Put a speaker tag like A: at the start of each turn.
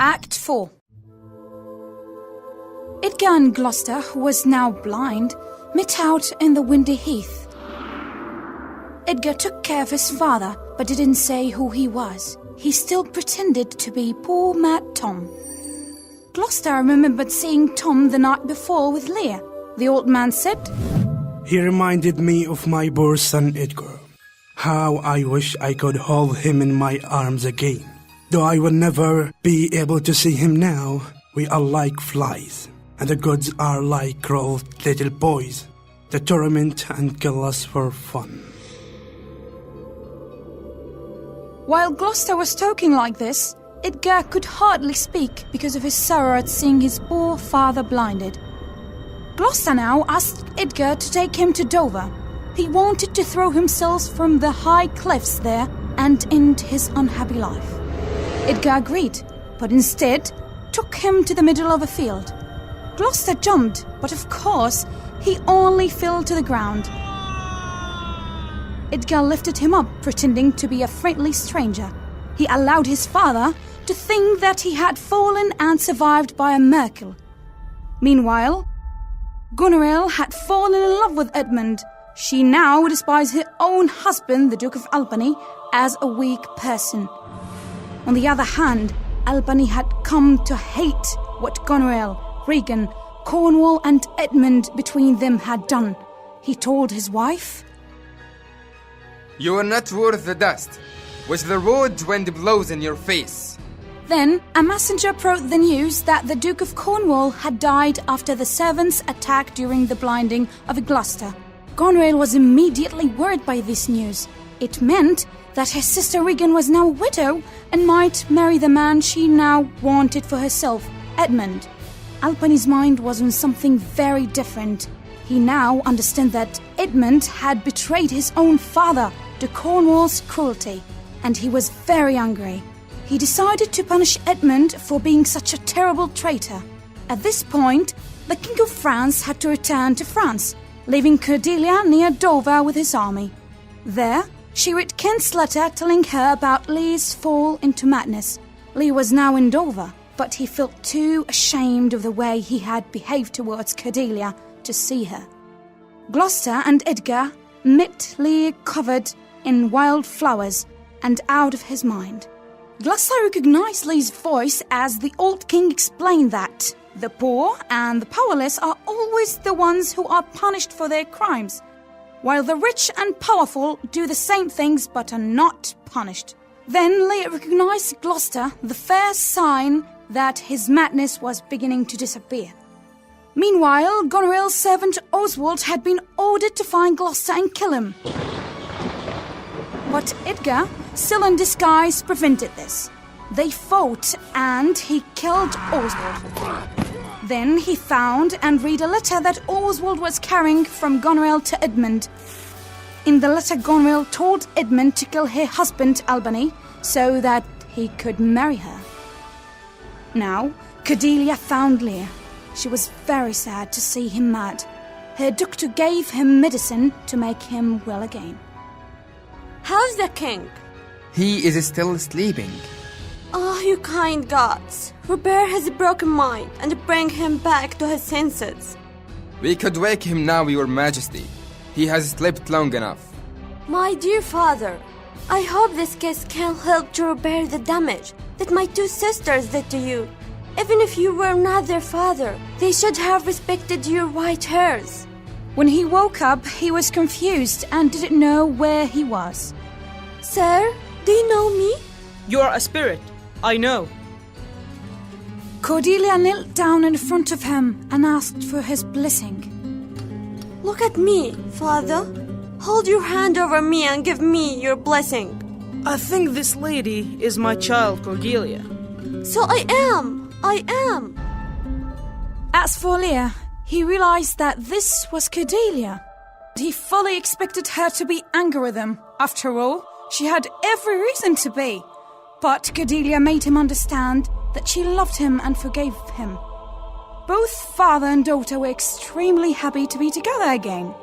A: Act 4. Edgar and Gloucester, who was now blind, met out in the windy heath. Edgar took care of his father, but didn't say who he was. He still pretended to be poor mad Tom. Gloucester remembered seeing Tom the night before with Lear. The old man said,
B: "He reminded me of my poor son Edgar. How I wish I could hold him in my arms again. Though I will never be able to see him now, we are like flies, and the gods are like cruel little boys that torment and kill us for fun."
A: While Gloucester was talking like this, Edgar could hardly speak because of his sorrow at seeing his poor father blinded. Gloucester now asked Edgar to take him to Dover. He wanted to throw himself from the high cliffs there and end his unhappy life. Edgar agreed, but instead took him to the middle of a field. Gloucester jumped, but of course he only fell to the ground. Edgar lifted him up, pretending to be a friendly stranger. He allowed his father to think that he had fallen and survived by a miracle. Meanwhile, Goneril had fallen in love with Edmund. She now despised her own husband, the Duke of Albany, as a weak person. On the other hand, Albany had come to hate what Goneril, Regan, Cornwall and Edmund between them had done. He told his wife,
C: "You are not worth the dust which the road wind blows in your face."
A: Then a messenger brought the news that the Duke of Cornwall had died after the servants' attack during the blinding of Gloucester. Goneril was immediately worried by this news. It meant that his sister Regan was now a widow and might marry the man she now wanted for herself, Edmund. Albany's mind was on something very different. He now understood that Edmund had betrayed his own father to Cornwall's cruelty, and he was very angry. He decided to punish Edmund for being such a terrible traitor. At this point, the King of France had to return to France, leaving Cordelia near Dover with his army. There, she read Kent's letter telling her about Lear's fall into madness. Lear was now in Dover, but he felt too ashamed of the way he had behaved towards Cordelia to see her. Gloucester and Edgar met Lear covered in wild flowers and out of his mind. Gloucester recognized Lear's voice as the old king explained that the poor and the powerless are always the ones who are punished for their crimes, while the rich and powerful do the same things but are not punished. Then Lear recognized Gloucester, the first sign that his madness was beginning to disappear. Meanwhile, Goneril's servant Oswald had been ordered to find Gloucester and kill him. But Edgar, still in disguise, prevented this. They fought and he killed Oswald. Then he found and read a letter that Oswald was carrying from Goneril to Edmund. In the letter, Goneril told Edmund to kill her husband Albany so that he could marry her. Now, Cordelia found Lear. She was very sad to see him mad. Her doctor gave him medicine to make him well again.
D: "How's the king?"
C: He is still sleeping.
D: "Oh, you kind gods, repair his broken mind and bring him back to his senses."
C: We could wake him now, Your Majesty. He has slept long enough.
D: My dear father, I hope this kiss can help to repair the damage that my two sisters did to you. Even if you were not their father, they should have respected your white hairs.
A: When he woke up, he was confused and didn't know where he was.
D: Sir, do you know me?
E: You are a spirit, I know.
A: Cordelia knelt down in front of him and asked for his blessing.
D: Look at me, father. Hold your hand over me and give me your blessing.
E: I think this lady is my child, Cordelia.
D: So I am.
A: As for Lear, he realized that this was Cordelia. He fully expected her to be angry with him. After all, she had every reason to be. But Cordelia made him understand that she loved him and forgave him. Both father and daughter were extremely happy to be together again.